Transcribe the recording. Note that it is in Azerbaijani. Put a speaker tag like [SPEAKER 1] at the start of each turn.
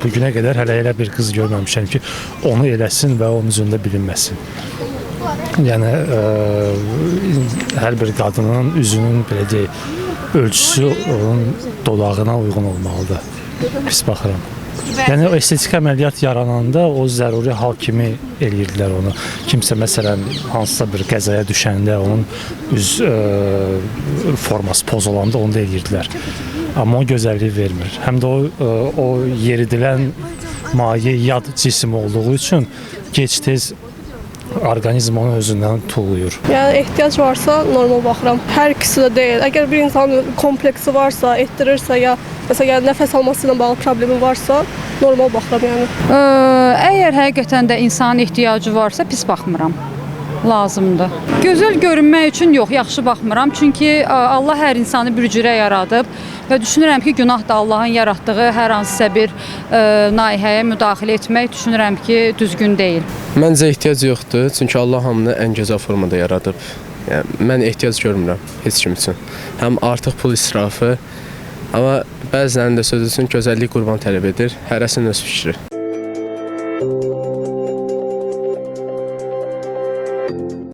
[SPEAKER 1] Bugüne qədər hələ elə bir qız görməmişəm ki, onu eləsin və onun üzündə bilinməsin. Yəni hər bir qadının üzünün belə deyək, ölçüsü onun dodağına uyğun olmalıdır. Pis baxıram. Yəni o estetik əməliyyat yarananda o zəruri hal kimi eləyirdilər onu. Kimsə məsələn hansısa bir qəzaya düşəndə onun üz forması pozulanda onu da eləyirdilər. Amma o gözəlliyi vermir. Həm də o yeridilən maye yad cisim olduğu üçün gec-tez orqanizm onu özündən tuluyur.
[SPEAKER 2] Yəni ehtiyac varsa normal baxıram. Hər ikisi də deyil. Əgər bir insanın kompleksi varsa, etdirirsə ya məsələn nəfəs alması ilə bağlı problemi varsa, normal baxıram yəni.
[SPEAKER 3] Əgər həqiqətən də insanın ehtiyacı varsa pis baxmıram. Lazımdır. Gözəl görünmək üçün yox, yaxşı baxmıram. Çünki Allah hər insanı bir cürə yaradıb və düşünürəm ki, günah da Allahın yaratdığı hər hansısa bir naihəyə müdaxilə etmək düşünürəm ki, düzgün deyil.
[SPEAKER 4] Məncə ehtiyac yoxdur, çünki Allah hamını ən gözəl formada yaradıb. Yəni, mən ehtiyac görmürəm heç kim üçün. Həm artıq pul israfı, amma bəzilərinin də sözü üçün gözəllik qurban tələb edir. Hərəsinin öz fikri.